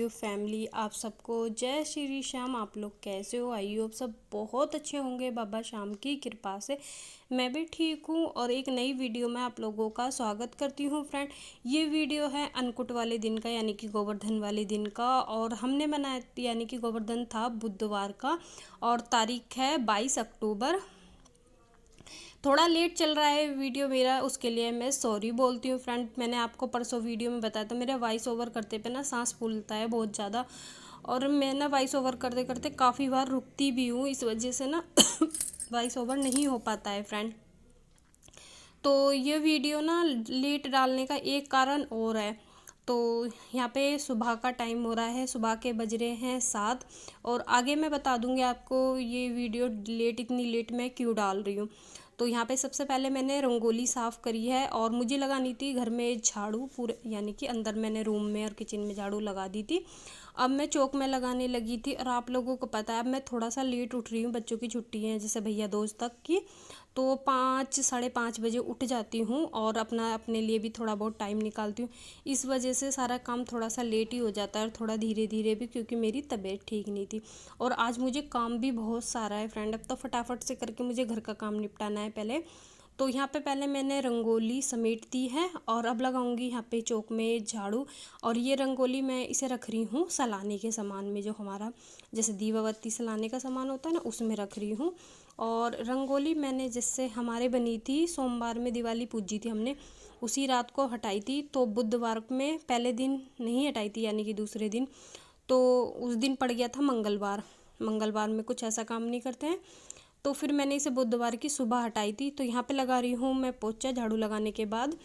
Family, आप सबको जय श्री श्याम। आप लोग कैसे हो? आई होप सब बहुत अच्छे होंगे बाबा श्याम की कृपा से। मैं भी ठीक हूँ और एक नई वीडियो में आप लोगों का स्वागत करती हूँ फ्रेंड। ये वीडियो है अन्नकूट वाले दिन का, यानी कि गोवर्धन वाले दिन का। और हमने मनाया, यानी कि गोवर्धन था बुधवार का और तारीख है 22 अक्टूबर। थोड़ा लेट चल रहा है वीडियो मेरा, उसके लिए मैं सॉरी बोलती हूँ फ्रेंड। मैंने आपको परसों वीडियो में बताया था, मेरा वॉइस ओवर करते पे ना सांस फूलता है बहुत ज़्यादा, और मैं ना वॉइस ओवर करते करते काफ़ी बार रुकती भी हूँ, इस वजह से ना वॉइस ओवर नहीं हो पाता है फ्रेंड। तो ये वीडियो ना लेट डालने का एक कारण और है। तो यहाँ पे सुबह का टाइम हो रहा है, सुबह के बज रहे हैं 7, और आगे मैं बता दूँगी आपको ये वीडियो इतनी लेट मैं क्यों डाल रही हूँ। तो यहाँ पे सबसे पहले मैंने रंगोली साफ़ करी है और मुझे लगानी थी घर में झाड़ू पूरे, यानी कि अंदर मैंने रूम में और किचन में झाड़ू लगा दी थी। अब मैं चौक में लगाने लगी थी, और आप लोगों को पता है अब मैं थोड़ा सा लेट उठ रही हूँ, बच्चों की छुट्टी है जैसे भैया दोस्त तक की। तो 5 साढ़े 5 बजे उठ जाती हूँ और अपने लिए भी थोड़ा बहुत टाइम निकालती हूँ। इस वजह से सारा काम थोड़ा सा लेट ही हो जाता है, और थोड़ा धीरे धीरे भी, क्योंकि मेरी तबीयत ठीक नहीं थी। और आज मुझे काम भी बहुत सारा है फ्रेंड, अब तो फटाफट से करके मुझे घर का काम निपटाना है पहले। तो यहाँ पे पहले मैंने रंगोली समेट दी है और अब लगाऊंगी यहाँ पे चौक में झाड़ू। और ये रंगोली मैं इसे रख रही हूँ सलाने के सामान में, जो हमारा जैसे दीवाबत्ती सलाने का सामान होता है ना, उसमें रख रही हूँ। और रंगोली मैंने जिससे हमारे बनी थी, सोमवार में दिवाली पूजी थी हमने, उसी रात को हटाई थी। तो बुधवार में पहले दिन नहीं हटाई थी, यानी कि दूसरे दिन, तो उस दिन पड़ गया था मंगलवार। मंगलवार में कुछ ऐसा काम नहीं करते हैं, तो फिर मैंने इसे बुधवार की सुबह हटाई थी। तो यहाँ पे लगा रही हूँ मैं पोछा। झाड़ू लगाने के बाद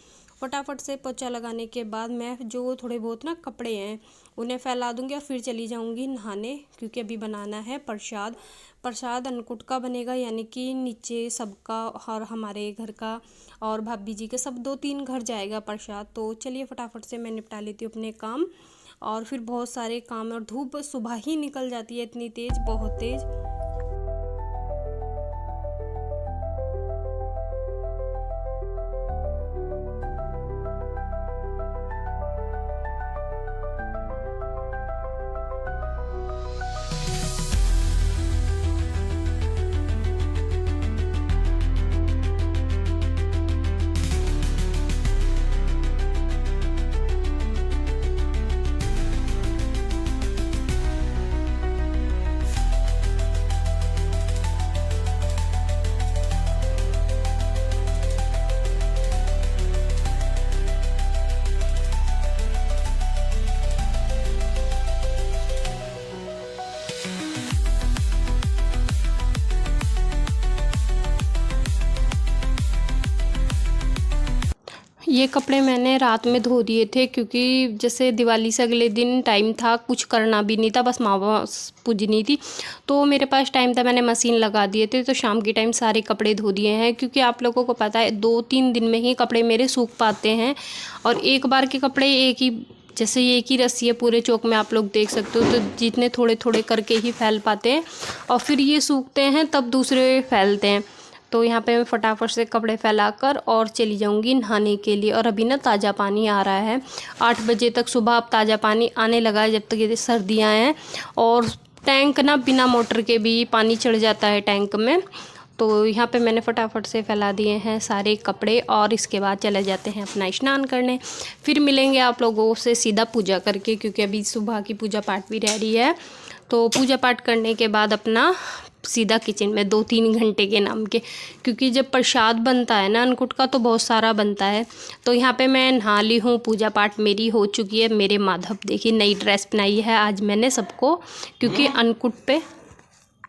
फटाफट से पोछा लगाने के बाद मैं जो थोड़े बहुत ना कपड़े हैं उन्हें फैला दूँगी और फिर चली जाऊँगी नहाने, क्योंकि अभी बनाना है प्रसाद। प्रसाद अन्नकूट का बनेगा, यानी कि नीचे सबका और हमारे घर का और भाभी जी के सब 2-3 घर जाएगा प्रसाद। तो चलिए फटाफट से मैं निपटा लेती हूँ अपने काम, और फिर बहुत सारे काम, और धूप सुबह ही निकल जाती है इतनी तेज़, बहुत तेज़। ये कपड़े मैंने रात में धो दिए थे, क्योंकि जैसे दिवाली से अगले दिन टाइम था, कुछ करना भी नहीं था, बस मावा पूजनी थी। तो मेरे पास टाइम था, मैंने मशीन लगा दिए थे, तो शाम के टाइम सारे कपड़े धो दिए हैं। क्योंकि आप लोगों को पता है 2-3 दिन में ही कपड़े मेरे सूख पाते हैं, और एक बार के कपड़े जैसे ये एक ही रस्सी है पूरे चौक में, आप लोग देख सकते हो, तो जितने थोड़े थोड़े करके ही फैल पाते हैं, और फिर ये सूखते हैं तब दूसरे फैलते हैं। तो यहाँ पे मैं फटाफट से कपड़े फैलाकर और चली जाऊँगी नहाने के लिए। और अभी ना ताज़ा पानी आ रहा है 8 बजे तक सुबह, अब ताज़ा पानी आने लगा है, जब तक ये सर्दियाँ हैं। और टैंक ना बिना मोटर के भी पानी चढ़ जाता है टैंक में। तो यहाँ पे मैंने फटाफट से फैला दिए हैं सारे कपड़े, और इसके बाद चले जाते हैं अपना स्नान करने। फिर मिलेंगे आप लोगों से सीधा पूजा करके, क्योंकि अभी सुबह की पूजा पाठ भी रह रही है। तो पूजा पाठ करने के बाद अपना सीधा किचन में 2-3 घंटे के नाम के, क्योंकि जब प्रसाद बनता है ना अन्नकूट का तो बहुत सारा बनता है। तो यहाँ पे मैं नहा ली हूँ, पूजा पाठ मेरी हो चुकी है। मेरे माधव देखिए नई ड्रेस बनाई है आज मैंने सबको, क्योंकि अन्नकूट पे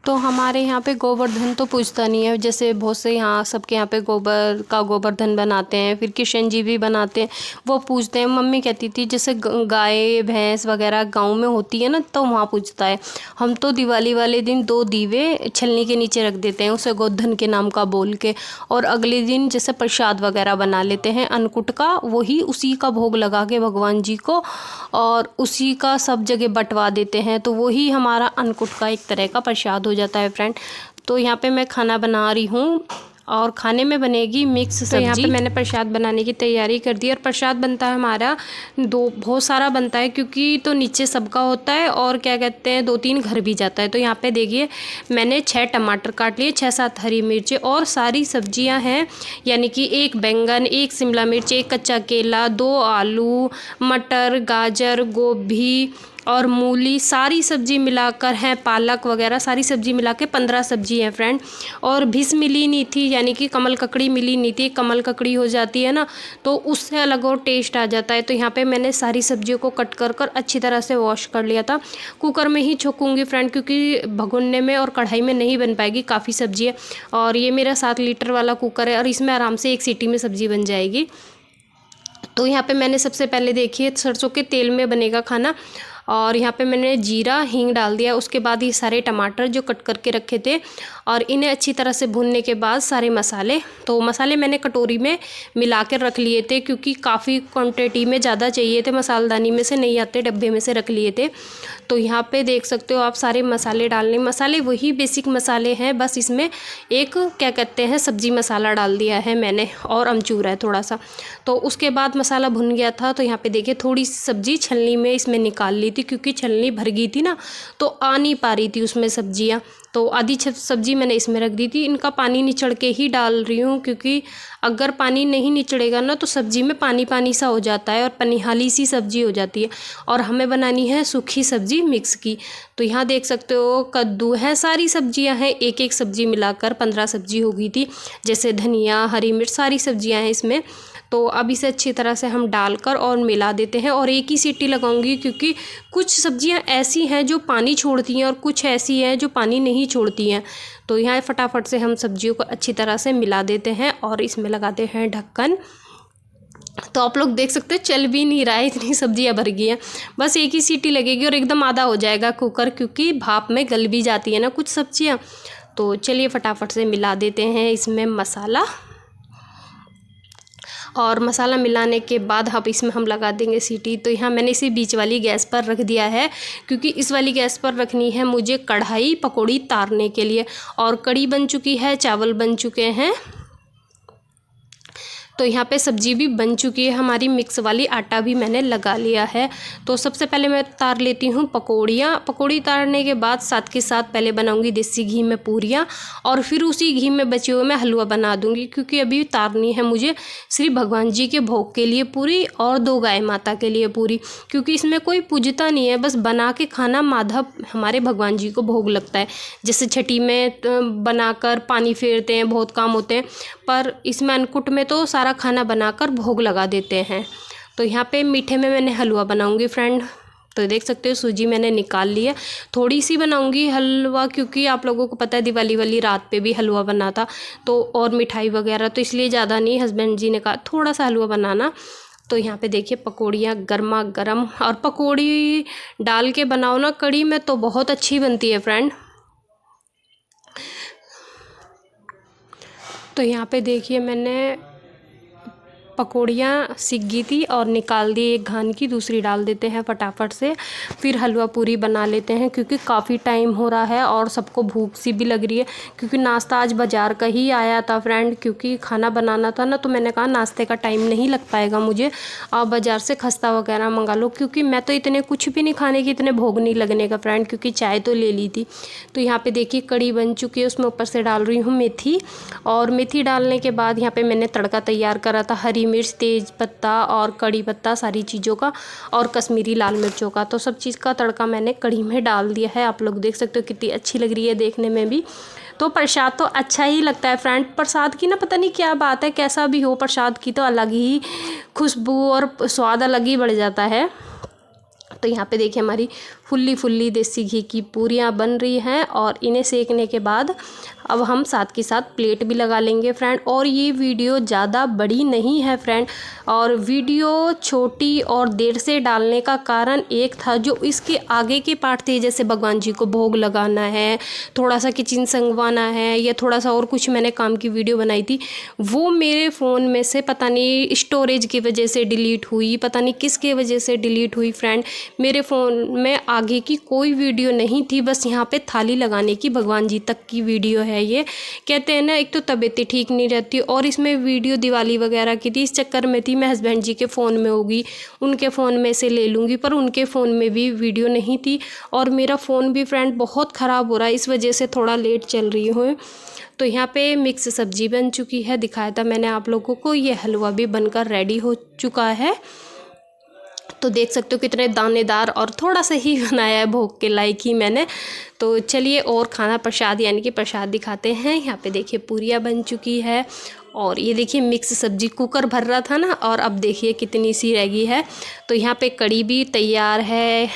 तो हमारे यहाँ पे गोवर्धन तो पूजता नहीं है, जैसे बहुत से यहाँ सबके यहाँ पे गोबर का गोवर्धन बनाते हैं, फिर किशन जी भी बनाते हैं, वो पूजते हैं। मम्मी कहती थी जैसे गाय भैंस वगैरह गांव में होती है ना, तो वहाँ पूजता है। हम तो दिवाली वाले दिन 2 दीवे छलनी के नीचे रख देते हैं उसे गोवर्धन के नाम का बोल के, और अगले दिन जैसे प्रसाद वगैरह बना लेते हैं अन्नकूट का, वही उसी का भोग लगा के भगवान जी को, और उसी का सब जगह बंटवा देते हैं। तो वही हमारा अन्नकूट का एक तरह का प्रसाद हो जाता है फ्रेंड। तो यहाँ पे मैं खाना बना रही हूँ और खाने में बनेगी मिक्स सब्जी। तो यहाँ पे मैंने प्रसाद बनाने की तैयारी कर दी और प्रसाद बनता है हमारा बहुत सारा बनता है, क्योंकि तो नीचे सबका होता है और क्या कहते हैं 2-3 घर भी जाता है। तो यहाँ पे देखिए मैंने 6 टमाटर काट लिए, 6-7 हरी मिर्ची और सारी सब्जियां हैं, यानी कि 1 बैंगन, 1 शिमला मिर्च, 1 कच्चा केला, 2 आलू, मटर, गाजर, गोभी और मूली, सारी सब्जी मिलाकर हैं, पालक वगैरह सारी सब्जी मिला के 15 सब्जी है फ्रेंड। और भिस मिली नहीं थी, यानी कि कमल ककड़ी मिली नहीं थी। कमल ककड़ी हो जाती है ना तो उससे अलग और टेस्ट आ जाता है। तो यहाँ पे मैंने सारी सब्जियों को कट कर अच्छी तरह से वॉश कर लिया था। कुकर में ही छोकूंगी फ्रेंड, क्योंकि भगोने में और कढ़ाई में नहीं बन पाएगी, काफ़ी सब्जी है। और ये मेरा 7 लीटर वाला कुकर है और इसमें आराम से 1 सीटी में सब्जी बन जाएगी। तो यहाँ पे मैंने सबसे पहले देखिए सरसों के तेल में बनेगा खाना, और यहाँ पे मैंने जीरा हींग डाल दिया। उसके बाद ये सारे टमाटर जो कट करके रखे थे और इन्हें अच्छी तरह से भूनने के बाद सारे मसाले, तो मसाले मैंने कटोरी में मिला कर रख लिए थे, क्योंकि काफ़ी क्वांटिटी में ज़्यादा चाहिए थे, मसालदानी में से नहीं आते, डब्बे में से रख लिए थे। तो यहाँ पे देख सकते हो आप सारे मसाले डालने, मसाले वही बेसिक मसाले हैं, बस इसमें एक क्या कहते हैं सब्ज़ी मसाला डाल दिया है मैंने और अमचूर है थोड़ा सा। तो उसके बाद मसाला भुन गया था। तो यहाँ पे देखिए थोड़ी सब्ज़ी छलनी में इसमें निकाल ली थी, क्योंकि छलनी भर गई थी ना तो आ नहीं पा रही थी उसमें सब्जियाँ। तो आधी सब्जी मैंने इसमें रख दी थी। इनका पानी निचड़ के ही डाल रही हूँ, क्योंकि अगर पानी नहीं निचड़ेगा ना तो सब्जी में पानी पानी सा हो जाता है और पनिहाली सी सब्जी हो जाती है। और हमें बनानी है सूखी सब्जी मिक्स की। तो यहाँ देख सकते हो कद्दू है, सारी सब्जियाँ हैं, एक एक सब्जी मिलाकर 15 सब्जी हो गई थी, जैसे धनिया, हरी मिर्च, सारी सब्जियाँ हैं इसमें। तो अब इसे अच्छी तरह से हम डालकर और मिला देते हैं और एक ही सीटी लगाऊंगी, क्योंकि कुछ सब्जियां ऐसी हैं जो पानी छोड़ती हैं और कुछ ऐसी हैं जो पानी नहीं छोड़ती हैं। तो यहाँ फटाफट से हम सब्जियों को अच्छी तरह से मिला देते हैं और इसमें लगाते हैं ढक्कन। तो आप लोग देख सकते हैं चल भी नहीं रहा है, इतनी सब्जियां भर गई हैं। बस एक ही सीटी लगेगी और एकदम आधा हो जाएगा कुकर, क्योंकि भाप में गल भी जाती है ना कुछ सब्जियां। तो चलिए फटाफट से मिला देते हैं इसमें मसाला, और मसाला मिलाने के बाद अब इसमें हम लगा देंगे सीटी। तो यहाँ मैंने इसे बीच वाली गैस पर रख दिया है, क्योंकि इस वाली गैस पर रखनी है मुझे कढ़ाई पकौड़ी तारने के लिए। और कढ़ी बन चुकी है, चावल बन चुके हैं, तो यहाँ पे सब्जी भी बन चुकी है हमारी मिक्स वाली, आटा भी मैंने लगा लिया है। तो सबसे पहले मैं तार लेती हूँ पकौड़ियाँ। पकौड़ी तारने के बाद साथ के साथ पहले बनाऊँगी देसी घी में पूरियाँ, और फिर उसी घी में बचे हुए मैं हलवा बना दूँगी, क्योंकि अभी तारनी है मुझे श्री भगवान जी के भोग के लिए पूरी और 2 गाय माता के लिए पूरी, क्योंकि इसमें कोई पूजता नहीं है, बस बना के खाना माधव हमारे भगवान जी को भोग लगता है। जैसे छठी में बनाकर पानी फेरते हैं, बहुत काम होते हैं, पर इसमें अन्नकूट में तो सारा खाना बनाकर भोग लगा देते हैं। तो यहाँ पे मीठे में मैंने हलवा बनाऊंगी फ्रेंड। तो देख सकते हो सूजी मैंने निकाल ली है, थोड़ी सी बनाऊंगी हलवा, क्योंकि आप लोगों को पता है दिवाली वाली रात पे भी हलवा बना था, तो और मिठाई वगैरह, तो इसलिए ज़्यादा नहीं, हस्बैंड जी ने कहा थोड़ा सा हलवा बनाना। तो यहाँ पे देखिए पकौड़ियाँ गर्मा गर्म, और पकौड़ी डाल के बनाओ ना कढ़ी में तो बहुत अच्छी बनती है फ्रेंड। तो यहाँ पे देखिए मैंने पकौड़ियाँ सीख गई थी और निकाल दी एक घान की, दूसरी डाल देते हैं फटाफट से। फिर हलवा पूरी बना लेते हैं, क्योंकि काफ़ी टाइम हो रहा है और सबको भूख सी भी लग रही है, क्योंकि नाश्ता आज बाज़ार का ही आया था फ्रेंड, क्योंकि खाना बनाना था ना, तो मैंने कहा नाश्ते का टाइम नहीं लग पाएगा मुझे, आप बाज़ार से खस्ता वगैरह मंगा लो, क्योंकि मैं तो इतने कुछ भी नहीं खाने की, इतने भोग नहीं लगने का फ्रेंड, क्योंकि चाय तो ले ली थी। तो यहाँ पर देखिए कढ़ी बन चुकी है, उसमें ऊपर से डाल रही हूँ मेथी, और मेथी डालने के बाद यहाँ पर मैंने तड़का तैयार करा था, हरी मिर्च, तेज पत्ता और कड़ी पत्ता, सारी चीज़ों का, और कश्मीरी लाल मिर्चों का। तो सब चीज़ का तड़का मैंने कढ़ी में डाल दिया है। आप लोग देख सकते हो कितनी अच्छी लग रही है देखने में भी। तो प्रसाद तो अच्छा ही लगता है फ्रेंड, प्रसाद की ना पता नहीं क्या बात है, कैसा भी हो प्रसाद की तो अलग ही खुशबू और स्वाद अलग ही बढ़ जाता है। तो यहाँ पे देखिए हमारी फुल्ली देसी घी की पूरियाँ बन रही हैं, और इन्हें सेकने के बाद अब हम साथ के साथ प्लेट भी लगा लेंगे फ्रेंड। और ये वीडियो ज़्यादा बड़ी नहीं है फ्रेंड, और वीडियो छोटी और देर से डालने का कारण एक था, जो इसके आगे के पार्ट थे, जैसे भगवान जी को भोग लगाना है, थोड़ा सा किचन संगवाना है, या थोड़ा सा और कुछ मैंने काम की वीडियो बनाई थी, वो मेरे फ़ोन में से पता नहीं स्टोरेज की वजह से डिलीट हुई, पता नहीं किसके वजह से डिलीट हुई फ्रेंड, मेरे फ़ोन में आगे की कोई वीडियो नहीं थी, बस यहाँ पे थाली लगाने की भगवान जी तक की वीडियो है। ये कहते हैं ना, एक तो तबीयत ठीक नहीं रहती और इसमें वीडियो दिवाली वगैरह की थी, इस चक्कर में थी मैं हस्बैंड जी के फ़ोन में होगी, उनके फ़ोन में से ले लूँगी, पर उनके फ़ोन में भी वीडियो नहीं थी और मेरा फ़ोन भी फ्रेंड बहुत ख़राब हो रहा है, इस वजह से थोड़ा लेट चल रही हूँ। तो यहाँ पे मिक्स सब्जी बन चुकी है, दिखाया था मैंने आप लोगों को। ये हलवा भी बनकर रेडी हो चुका है, तो देख सकते हो कितने दानेदार, और थोड़ा सा ही बनाया है, भोग के लायक ही मैंने। तो चलिए और खाना प्रसाद यानी कि प्रसाद दिखाते हैं। यहाँ पे देखिए पूरियाँ बन चुकी है और ये देखिए मिक्स सब्जी, कुकर भर रहा था ना और अब देखिए कितनी सी रह गई है। तो यहाँ पे कड़ी भी तैयार है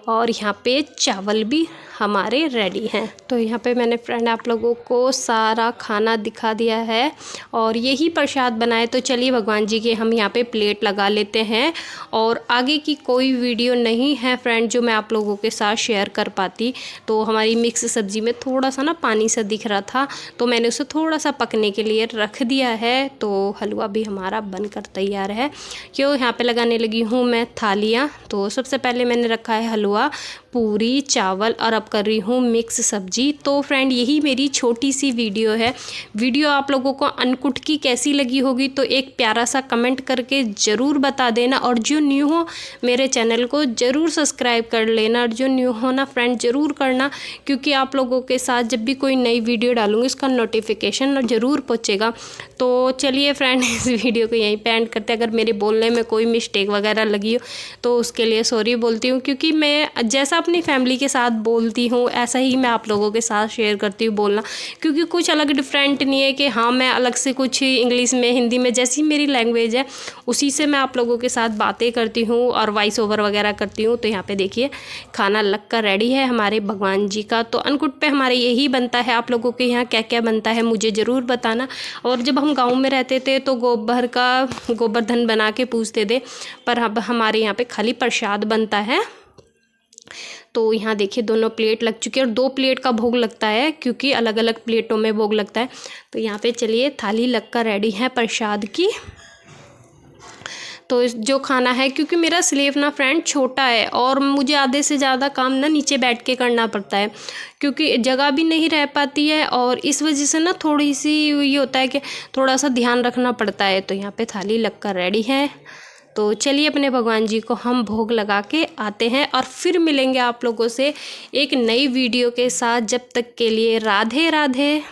और यहाँ पे चावल भी हमारे रेडी हैं। तो यहाँ पे मैंने फ्रेंड आप लोगों को सारा खाना दिखा दिया है और यही प्रसाद बनाए। तो चलिए भगवान जी के हम यहाँ पे प्लेट लगा लेते हैं। और आगे की कोई वीडियो नहीं है फ्रेंड जो मैं आप लोगों के साथ शेयर कर पाती। तो हमारी मिक्स सब्ज़ी में थोड़ा सा ना पानी सा दिख रहा था, तो मैंने उसे थोड़ा सा पकने के लिए रख दिया है। तो हलवा भी हमारा बनकर तैयार है। क्यों यहाँ पे लगाने लगी हूँ मैं थालियाँ। तो सबसे पहले मैंने रखा है हलवा, पूरी, चावल और अब कर रही हूँ मिक्स सब्जी। तो फ्रेंड यही मेरी छोटी सी वीडियो है। वीडियो आप लोगों को अन्नकूट की कैसी लगी होगी तो एक प्यारा सा कमेंट करके ज़रूर बता देना, और जो न्यू हो मेरे चैनल को ज़रूर सब्सक्राइब कर लेना, और जो न्यू हो ना फ्रेंड ज़रूर करना, क्योंकि आप लोगों के साथ जब भी कोई नई वीडियो डालूँगी उसका नोटिफिकेशन ज़रूर पहुँचेगा। तो चलिए फ्रेंड इस वीडियो को यहीं पे एंड करते हैं। अगर मेरे बोलने में कोई मिस्टेक वगैरह लगी हो तो उसके लिए सॉरी बोलती हूँ, क्योंकि मैं जैसा अपनी फैमिली के साथ बोलती हूँ ऐसा ही मैं आप लोगों के साथ शेयर करती हूँ बोलना, क्योंकि कुछ अलग डिफरेंट नहीं है कि हाँ मैं अलग से कुछ इंग्लिश में, हिंदी में, जैसी मेरी लैंग्वेज है उसी से मैं आप लोगों के साथ बातें करती हूँ और वॉइस ओवर वगैरह करती हूँ। तो यहाँ पे देखिए खाना लग कर रेडी है हमारे भगवान जी का। तो अन्नकूट पे हमारे यही बनता है। आप लोगों के यहाँ क्या क्या बनता है मुझे ज़रूर बताना। और जब हम गाँव में रहते थे तो गोवर्धन बना के पूजते थे, पर अब हमारे यहाँ पे खाली प्रसाद बनता है। तो यहाँ देखिए दोनों प्लेट लग चुकी है और 2 प्लेट का भोग लगता है, क्योंकि अलग अलग प्लेटों में भोग लगता है। तो यहाँ पे चलिए थाली लगकर रेडी है प्रसाद की। तो जो खाना है, क्योंकि मेरा स्लेव ना फ्रेंड छोटा है और मुझे आधे से ज़्यादा काम ना नीचे बैठ के करना पड़ता है, क्योंकि जगह भी नहीं रह पाती है और इस वजह से ना थोड़ी सी ये होता है कि थोड़ा सा ध्यान रखना पड़ता है। तो यहाँ पे थाली लगकर रेडी है। तो चलिए अपने भगवान जी को हम भोग लगा के आते हैं और फिर मिलेंगे आप लोगों से एक नई वीडियो के साथ। जब तक के लिए राधे राधे।